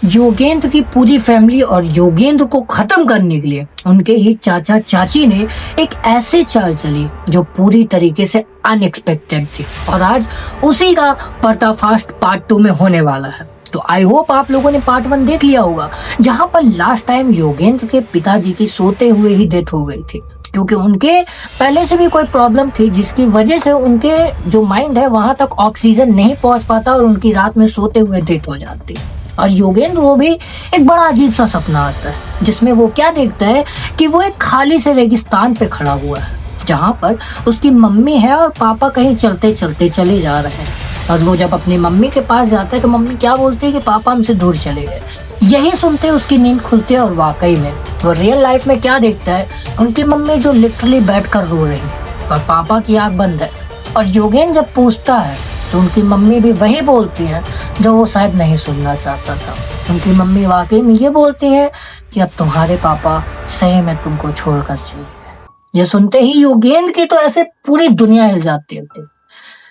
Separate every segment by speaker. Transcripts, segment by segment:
Speaker 1: योगेंद्र की पूरी फैमिली और योगेंद्र को खत्म करने के लिए उनके ही चाचा चाची ने एक ऐसी चाल चली जो पूरी तरीके से अनएक्सपेक्टेड थी और आज उसी का पर्दाफाश पार्ट 2 में होने वाला है। तो आई होप आप लोगों ने पार्ट 1 देख लिया होगा, जहां पर लास्ट टाइम योगेंद्र के पिताजी की सोते हुए ही डेथ हो गई थी, क्योंकि उनके पहले से भी कोई प्रॉब्लम थी जिसकी वजह से उनके जो माइंड है वहां तक ऑक्सीजन नहीं पहुंच पाता और उनकी रात में सोते हुए डेथ हो जाती। और योगेंद्र को भी एक बड़ा अजीब सा सपना आता है जिसमें वो क्या देखता है कि वो एक खाली से रेगिस्तान पे खड़ा हुआ है, जहां पर उसकी मम्मी है और पापा कहीं चलते चलते चले जा रहे हैं। और वो जब अपनी मम्मी के पास जाता है तो मम्मी क्या बोलती है कि पापा हमसे दूर चले गए। यही सुनते उसकी नींद खुलती है और वाकई में वो रियल लाइफ में क्या देखता है, उनकी मम्मी जो लिटरली बैठकर रो रही है और पापा की आंख बंद है। और योगेंद्र जब पूछता है तो उनकी मम्मी भी वही बोलती है जो वो शायद नहीं सुनना चाहता था। उनकी मम्मी वाकई में ये बोलती है कि अब तुम्हारे पापा सही में तुमको छोड़कर चले गए। ये सुनते ही योगेंद्र की तो ऐसे पूरी दुनिया हिल जाती है।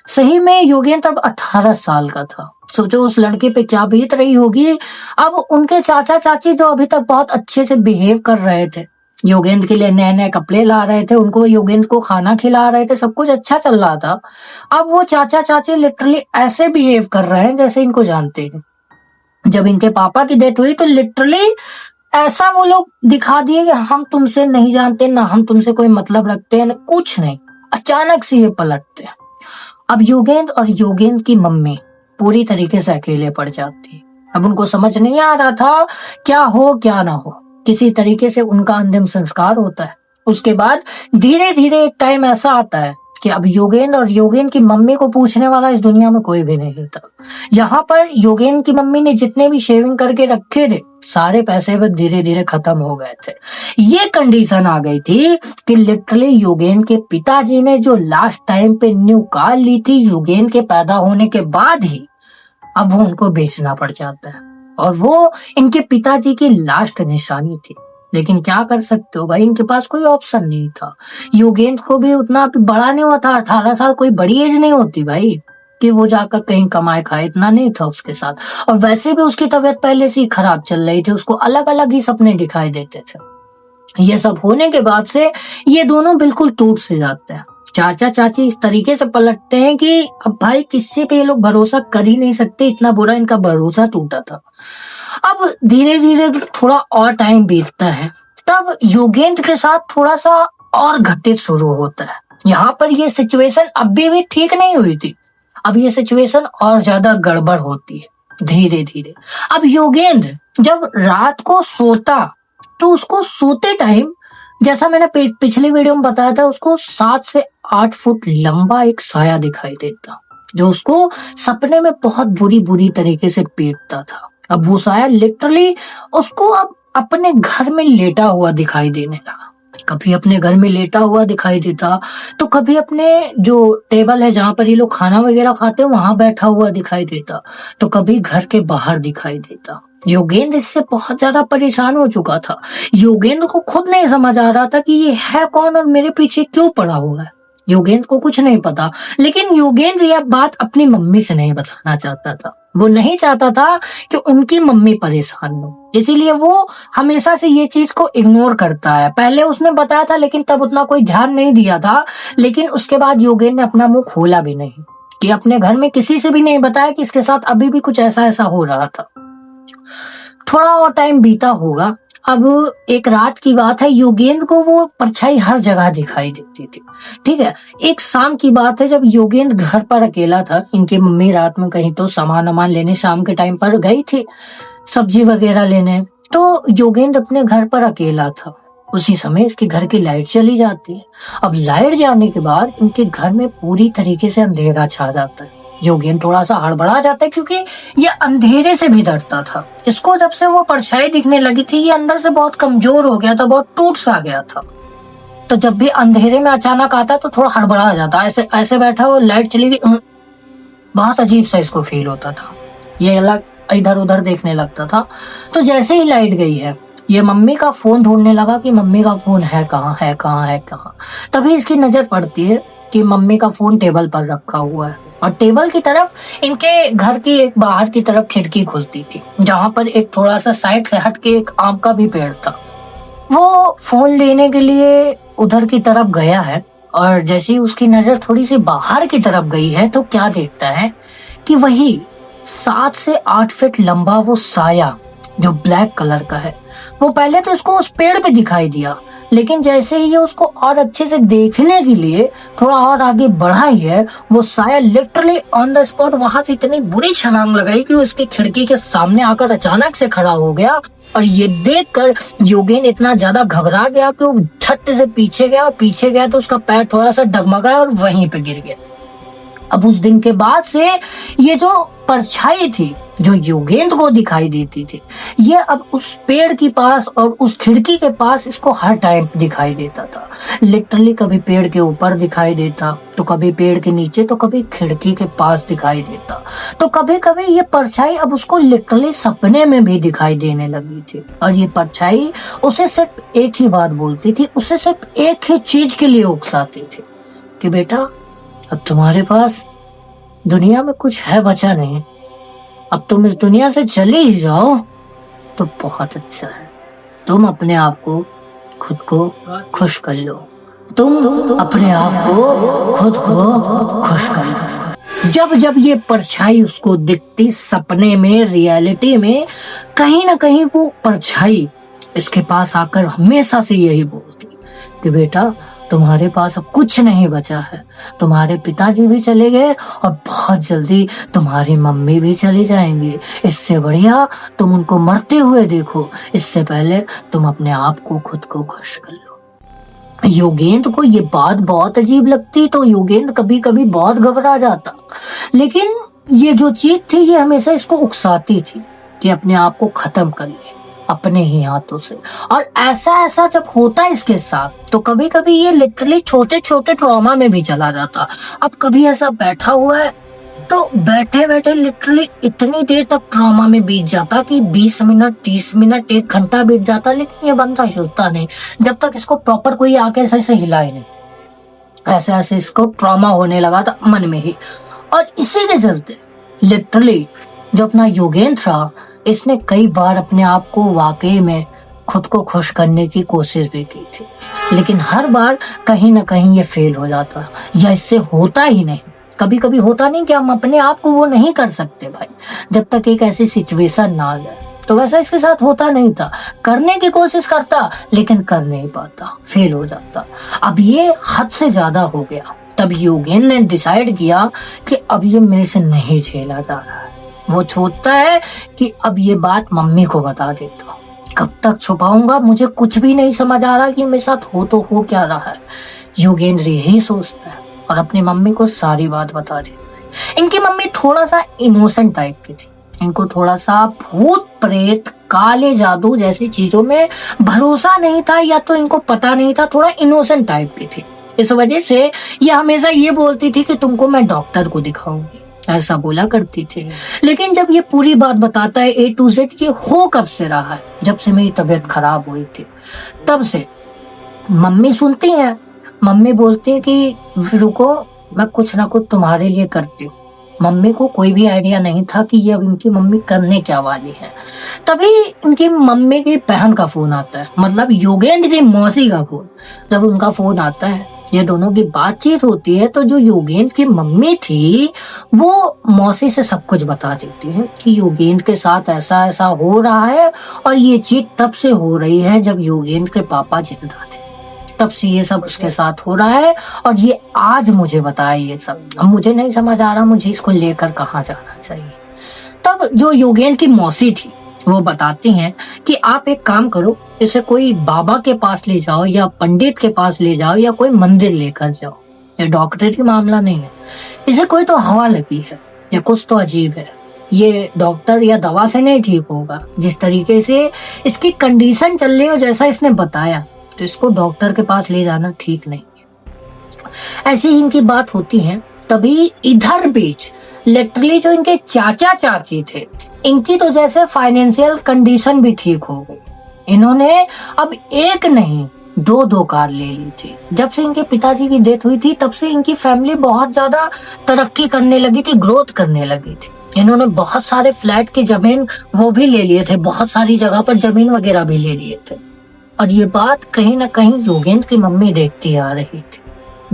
Speaker 1: सही में योगेंद्र अब 18 साल का था। सोचो उस लड़के पे क्या बीत रही होगी। अब उनके चाचा चाची जो अभी तक बहुत अच्छे से बिहेव कर रहे थे, योगेंद्र के लिए नए नए कपड़े ला रहे थे, उनको योगेंद्र को खाना खिला रहे थे, सब कुछ अच्छा चल रहा था। अब वो चाचा चाची लिटरली ऐसे बिहेव कर रहे हैं जैसे इनको जानते हैं। जब इनके पापा की डेथ हुई तो लिटरली ऐसा वो लोग दिखा दिए कि हम तुमसे नहीं जानते, ना हम तुमसे कोई मतलब रखते हैं, ना कुछ नहीं। अचानक से ये पलटते हैं। अब योगेंद्र और योगेंद्र की मम्मी पूरी तरीके से अकेले पड़ जाती है। अब उनको समझ नहीं आ रहा था क्या हो क्या ना हो। किसी तरीके से उनका अंतिम संस्कार होता है। उसके बाद धीरे धीरे एक टाइम ऐसा आता है कि अब योगेंद्र और योगेंद्र की मम्मी को पूछने वाला इस दुनिया में कोई भी नहीं था। यहाँ पर योगेंद्र की मम्मी ने जितने भी शेविंग करके रखे थे सारे पैसे बस धीरे धीरे खत्म हो गए थे। ये कंडीशन आ गई थी कि लिटरली योगेंद्र के पिताजी ने जो लास्ट टाइम पे न्यू कार ली थी योगेंद्र के पैदा होने के बाद ही, अब वो उनको बेचना पड़ जाता है। और वो इनके पिताजी की लास्ट निशानी थी। लेकिन क्या कर सकते हो भाई, इनके पास कोई ऑप्शन नहीं था। योगेंद्र को भी उतना बड़ा नहीं हुआ था, 18 साल कोई बड़ी एज नहीं होती भाई कि वो जाकर कहीं कमाए खाए, इतना नहीं था उसके साथ। और वैसे भी उसकी तबीयत पहले से ही खराब चल रही थी, उसको अलग अलग ही सपने दिखाई देते थे। ये सब होने के बाद से ये दोनों बिल्कुल टूट से जाते हैं। चाचा चाची इस तरीके से पलटते हैं कि अब भाई किसी पे ये लोग भरोसा कर ही नहीं सकते, इतना बुरा इनका भरोसा टूटा था। अब धीरे धीरे थोड़ा और टाइम बीतता है, तब योगेंद्र के साथ थोड़ा सा और घटित शुरू होता है। यहाँ पर ये सिचुएशन अभी भी ठीक नहीं हुई थी, अब ये सिचुएशन और ज्यादा गड़बड़ होती है धीरे धीरे। अब योगेंद्र जब रात को सोता तो उसको सोते टाइम, जैसा मैंने पिछले वीडियो में बताया था, उसको 7 से 8 फुट लंबा एक साया दिखाई देता जो उसको सपने में बहुत बुरी तरीके से पीटता था। अब वो साया लिटरली उसको अब अपने घर में लेटा हुआ दिखाई देने लगा। कभी अपने घर में लेटा हुआ दिखाई देता तो कभी अपने जो टेबल है जहां पर ये लोग खाना वगैरह खाते हैं वहां बैठा हुआ दिखाई देता, तो कभी घर के बाहर दिखाई देता। योगेंद्र इससे बहुत ज्यादा परेशान हो चुका था। योगेंद्र को खुद नहीं समझ आ रहा था कि ये है कौन और मेरे पीछे क्यों पड़ा हुआ है। योगेंद्र को कुछ नहीं पता, लेकिन योगेंद्र यह बात अपनी मम्मी से नहीं बताना चाहता था। वो नहीं चाहता था कि उनकी मम्मी परेशान हो, इसीलिए वो हमेशा से ये चीज को इग्नोर करता है। पहले उसने बताया था लेकिन तब उतना कोई ध्यान नहीं दिया था, लेकिन उसके बाद योगेंद्र ने अपना मुंह खोला भी नहीं कि अपने घर में किसी से भी नहीं बताया कि इसके साथ अभी भी कुछ ऐसा हो रहा था। थोड़ा और टाइम बीता होगा। अब एक रात की बात है, योगेंद्र को वो परछाई हर जगह दिखाई देती थी। ठीक है, एक शाम की बात है जब योगेंद्र घर पर अकेला था। इनकी मम्मी रात में कहीं तो सामान लेने शाम के टाइम पर गई थी, सब्जी वगैरह लेने, तो योगेंद्र अपने घर पर अकेला था। उसी समय इसके घर की लाइट चली जाती है। अब लाइट जाने के बाद इनके घर में पूरी तरीके से अंधेरा छा जाता है। योगेंद्र थोड़ा सा हड़बड़ा जाता है क्योंकि ये अंधेरे से भी डरता था। इसको जब से वो परछाई दिखने लगी थी ये अंदर से बहुत कमजोर हो गया था, बहुत टूट सा गया था। तो जब भी अंधेरे में अचानक आता तो थोड़ा हड़बड़ा जाता, ऐसे बैठा वो लाइट चली गई, बहुत अजीब सा इसको फील होता था। ये अलग इधर उधर देखने लगता था। तो जैसे ही लाइट गई है ये मम्मी का फोन ढूंढने लगा कि मम्मी का फोन है कहाँ। तभी इसकी नजर पड़ती है कि मम्मी का फोन टेबल पर रखा हुआ है। और टेबल की तरफ इनके घर की एक बाहर की तरफ खिड़की खुलती थी, जहां पर एक थोड़ा सा साइड से हट के एक आम का भी पेड़ था। वो फोन लेने के लिए उधर की तरफ गया है, और जैसे ही उसकी नजर थोड़ी सी बाहर की तरफ गई है तो क्या देखता है कि वही 7 से 8 फीट लंबा वो साया जो ब्लैक कलर का है, वो पहले तो उसको उस पेड़ पे दिखाई दिया, लेकिन जैसे ही ये उसको और अच्छे से देखने के लिए थोड़ा और आगे बढ़ा ही है, वो साया लिटरली ऑन द स्पॉट वहां से इतनी बुरी छलांग लगाई कि उसकी खिड़की के सामने आकर अचानक से खड़ा हो गया। और ये देखकर योगेंद्र इतना ज्यादा घबरा गया कि वो झट से पीछे गया, और पीछे गया तो उसका पैर थोड़ा सा डगमगाया और वहीं पे गिर गया। अब उस दिन के बाद से ये जो परछाई थी जो योगेंद्र को दिखाई देती थी, ये अब उस पेड़ के पास और उस खिड़की के पास इसको हर टाइम दिखाई देता था। लिटरली कभी पेड़ के ऊपर दिखाई देता, तो कभी पेड़ के नीचे, तो कभी खिड़की के पास दिखाई देता, तो कभी कभी ये परछाई अब उसको लिटरली सपने में भी दिखाई देने लगी थी। और ये परछाई उसे सिर्फ एक ही बात बोलती थी, उसे सिर्फ एक ही चीज के लिए उकसाती थी कि बेटा, अब तुम्हारे पास दुनिया में कुछ है बचा नहीं, अब तुम इस दुनिया से चले ही जाओ तो बहुत अच्छा है। तुम अपने आप को खुद को खुश कर लो, तुम अपने आप को खुद को खुश कर लो। जब जब ये परछाई उसको दिखती सपने में, रियलिटी में, कहीं ना कहीं वो परछाई इसके पास आकर हमेशा से यही बोलती कि बेटा, तुम्हारे पास अब कुछ नहीं बचा है, तुम्हारे पिताजी भी चले गए और बहुत जल्दी तुम्हारी मम्मी भी चली जाएंगी। इससे बढ़िया तुम उनको मरते हुए देखो, इससे पहले तुम अपने आप को खुद को खुश कर लो। योगेंद्र को ये बात बहुत अजीब लगती, तो योगेंद्र कभी कभी बहुत घबरा जाता, लेकिन ये जो चीज थी ये हमेशा इसको उकसाती थी कि अपने आप को खत्म कर ले अपने ही हाथों से। और ऐसा जब होता है इसके साथ, तो कभी कभी ये लिटरली छोटे छोटे ट्रॉमा में भी चला जाता। अब कभी ऐसा बैठा हुआ है तो बैठे बैठे लिटरली इतनी देर तक ट्रॉमा में बीत जाता कि 20 मिनट, 30 मिनट, 1 घंटा बीत जाता, लेकिन ये बंदा हिलता नहीं जब तक इसको प्रॉपर कोई आके ऐसे हिलाए नहीं। ऐसे ऐसे इसको ट्रॉमा होने लगा था मन में ही। और इसी के चलते लिटरली जो अपना योगेंद्र था, इसने कई बार अपने आप को वाकई में खुद को खुश करने की कोशिश भी की थी, लेकिन हर बार कहीं ना कहीं ये फेल हो जाता, या इससे होता ही नहीं। कभी कभी होता नहीं कि हम अपने आप को वो नहीं कर सकते भाई, जब तक एक ऐसी सिचुएशन ना आ जाए। तो वैसा इसके साथ होता नहीं था, करने की कोशिश करता लेकिन कर नहीं पाता, फेल हो जाता। अब ये हद से ज्यादा हो गया, तब योगेंद्र ने डिसाइड किया कि अब ये मेरे से नहीं झेला जा रहा है। वो सोचता है कि अब ये बात मम्मी को बता देता हूँ, कब तक छुपाऊंगा, मुझे कुछ भी नहीं समझ आ रहा कि मेरे साथ हो तो हो क्या रहा है। योगेंद्र यही सोचता है और अपनी मम्मी को सारी बात बता देता है। इनकी मम्मी थोड़ा सा इनोसेंट टाइप की थी, इनको थोड़ा सा भूत प्रेत, काले जादू जैसी चीजों में भरोसा नहीं था, या तो इनको पता नहीं था, थोड़ा इनोसेंट टाइप की थी। इस वजह से ये हमेशा ये बोलती थी कि तुमको मैं डॉक्टर को दिखाऊंगी, ऐसा बोला करती थी। लेकिन जब ये पूरी बात बताता है A to Z, ये हो कब से रहा है, जब से मेरी तबीयत खराब हुई थी तब से। मम्मी सुनती है, मम्मी बोलती है कि रुको, मैं कुछ ना कुछ तुम्हारे लिए करती हूँ। मम्मी को कोई भी आइडिया नहीं था कि ये अब इनकी मम्मी करने क्या वाली है। तभी इनकी मम्मी की बहन का फोन आता है, मतलब योगेंद्र की मौसी का फोन। जब उनका फोन आता है, ये दोनों की बातचीत होती है, तो जो योगेंद्र की मम्मी थी वो मौसी से सब कुछ बता देती है कि योगेंद्र के साथ ऐसा ऐसा हो रहा है, और ये चीज तब से हो रही है जब योगेंद्र के पापा जिंदा थे, तब से ये सब उसके साथ हो रहा है, और ये आज मुझे बताया ये सब। अब मुझे नहीं समझ आ रहा मुझे इसको लेकर कहाँ जाना चाहिए। तब जो योगेंद्र की मौसी थी वो बताती हैं कि आप एक काम करो, इसे कोई बाबा के पास ले जाओ, या पंडित के पास ले जाओ, या कोई मंदिर लेकर जाओ। ये डॉक्टरी मामला नहीं है, इसे कोई तो हवा लगी है या कुछ तो अजीब है। ये डॉक्टर या दवा से नहीं ठीक होगा। जिस तरीके से इसकी कंडीशन चल रही हो, जैसा इसने बताया, तो इसको डॉक्टर के पास ले जाना ठीक नहीं है। ऐसी ही इनकी बात होती है। तभी इधर बीच लिटरली जो इनके चाचा चाची थे, इनकी तो जैसे फाइनेंशियल कंडीशन भी ठीक हो गई। इन्होंने अब एक नहीं दो दो कार ले ली थी। जब से इनके पिताजी की डेथ हुई थी तब से इनकी फैमिली बहुत ज्यादा तरक्की करने लगी थी, ग्रोथ करने लगी थी। इन्होंने बहुत सारे फ्लैट की जमीन वो भी ले लिए थे, बहुत सारी जगह पर जमीन वगैरह भी ले लिए थे। और ये बात कहीं ना कहीं योगेंद्र की मम्मी देखती आ रही थी।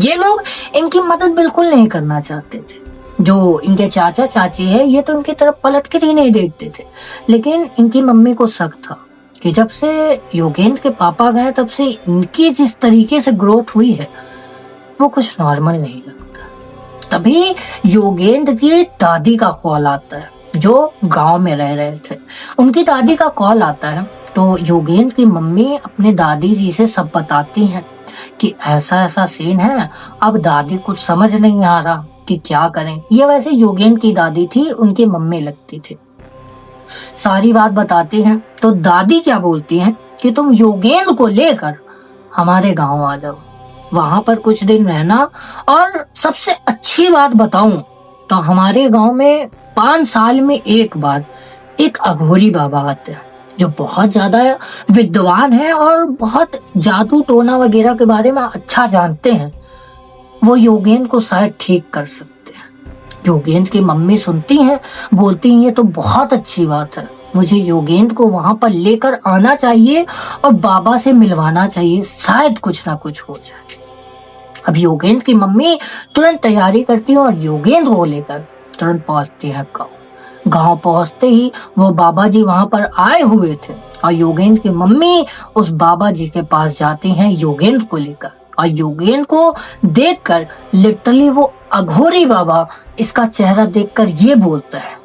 Speaker 1: ये लोग इनकी मदद बिल्कुल नहीं करना चाहते थे। जो इनके चाचा चाची है ये तो इनकी तरफ पलट कर ही नहीं देखते थे। लेकिन इनकी मम्मी को शक था कि जब से योगेंद्र के पापा गए तब से इनकी जिस तरीके से ग्रोथ हुई है वो कुछ नॉर्मल नहीं लगता। तभी योगेंद्र की दादी का कॉल आता है जो गांव में रह रहे थे। उनकी दादी का कॉल आता है तो योगेंद्र की मम्मी अपने दादी जी से सब बताती हैं कि ऐसा ऐसा सीन है। अब दादी कुछ समझ नहीं आ रहा कि क्या करें। ये वैसे योगेंद्र की दादी थी, उनकी मम्मी लगती थी। सारी बात बताती हैं तो दादी क्या बोलती हैं कि तुम योगेंद्र को लेकर हमारे गांव आ जाओ, वहां पर कुछ दिन रहना। और सबसे अच्छी बात बताऊं तो हमारे गांव में 5 साल में एक बार एक अघोरी बाबा आते हैं जो बहुत ज्यादा विद्वान है और बहुत जादू टोना वगैरह के बारे में अच्छा जानते हैं। वो योगेंद्र को शायद ठीक कर सकते हैं। योगेंद्र की मम्मी सुनती हैं, बोलती हैं ये तो बहुत अच्छी बात है, मुझे योगेंद्र को वहां पर लेकर आना चाहिए और बाबा से मिलवाना चाहिए, शायद कुछ ना कुछ हो जाए। अब योगेंद्र की मम्मी तुरंत तैयारी करती है और योगेंद्र को लेकर तुरंत पहुंचती है गाँव। गांव पहुंचते ही वो बाबा जी वहां पर आए हुए थे और योगेंद्र की मम्मी उस बाबा जी के पास जाती हैं योगेंद्र को लेकर। और योगेंद्र को देखकर लिटरली वो अघोरी बाबा इसका चेहरा देखकर ये बोलता है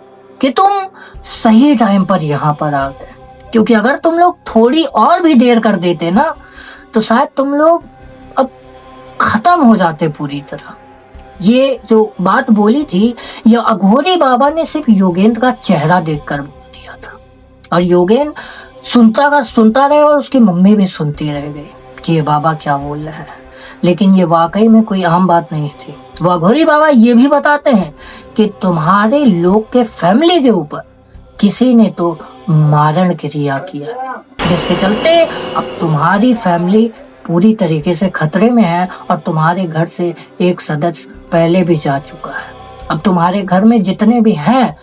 Speaker 1: कि तुम सही टाइम पर यहाँ पर आ गए, क्योंकि अगर तुम लोग थोड़ी और भी देर कर देते ना तो शायद तुम लोग अब खत्म हो जाते पूरी तरह। ये जो बात बोली थी ये अघोरी बाबा ने सिर्फ योगेंद्र का चेहरा देखकर बोल दिया था। और योगेंद्र सुनता रहे और उसकी मम्मी भी सुनती रह गई कि ये बाबा क्या बोल रहे हैं। लेकिन ये वाकई में कोई आम बात नहीं थी। वो अघोरी बाबा ये भी बताते हैं कि तुम्हारे लोग के फैमिली के ऊपर किसी ने तो मारण क्रिया किया, जिसके चलते अब तुम्हारी फैमिली पूरी तरीके से खतरे में है और तुम्हारे घर से एक सदस्य पहले भी जा चुका है। अब तुम्हारे घर में जितने भी हैं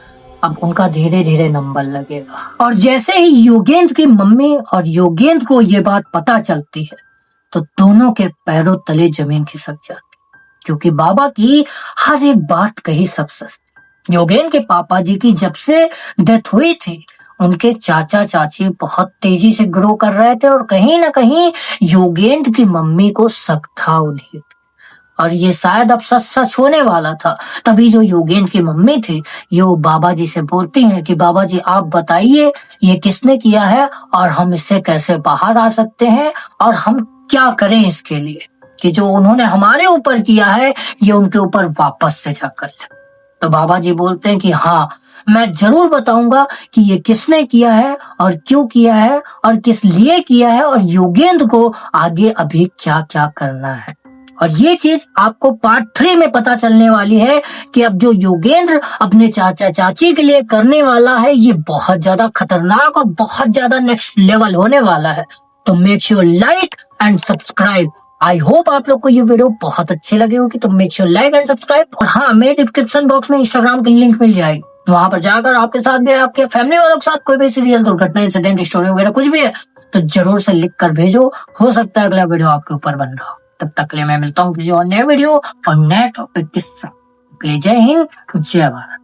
Speaker 1: अब उनका धीरे धीरे नंबर लगेगा। और जैसे ही योगेंद्र की मम्मी और योगेंद्र को ये बात पता चलती है तो दोनों के पैरों तले जमीन खिसक जाती, क्योंकि बाबा की हर एक बात कही सब सच। योगेंद्र के पापा जी की जब से डेथ हुई थी उनके चाचा चाची बहुत तेजी से ग्रो कर रहे थे और कहीं ना कहीं योगेंद्र की मम्मी को शक था उन्हें, और ये शायद अब सच सच होने वाला था। तभी जो योगेंद्र की मम्मी थी ये बाबा जी से बोलती हैं कि बाबा जी आप बताइए ये किसने किया है और हम इससे कैसे बाहर आ सकते हैं और हम क्या करें इसके लिए कि जो उन्होंने हमारे ऊपर किया है ये उनके ऊपर वापस से जाकर ले। तो बाबा जी बोलते हैं कि हाँ मैं जरूर बताऊंगा कि ये किसने किया है और क्यों किया है और किस लिए किया है और योगेंद्र को आगे अभी क्या क्या करना है। और ये चीज आपको पार्ट 3 में पता चलने वाली है कि अब जो योगेंद्र अपने चाचा चाची के लिए करने वाला है ये बहुत ज्यादा खतरनाक और बहुत ज्यादा नेक्स्ट लेवल होने वाला है। तो make sure like and subscribe. I hope आप लोग को ये वीडियो बहुत अच्छी लगी होगी, तो make sure like and subscribe. और हाँ, मेरे डिस्क्रिप्शन बॉक्स में इंस्टाग्राम की लिंक मिल जाएगी, वहां पर जाकर आपके साथ भी आपके फैमिली वालों के साथ कोई भी सीरियल दुर्घटना इंसिडेंट स्टोरी वगैरह कुछ भी है तो जरूर से लिख कर भेजो, हो सकता है अगला वीडियो आपके ऊपर बन रहा हो। तब तक के लिए मैं मिलता हूँ किसी और नए वीडियो और नए टॉपिक के साथ। जय हिंद, जय भारत।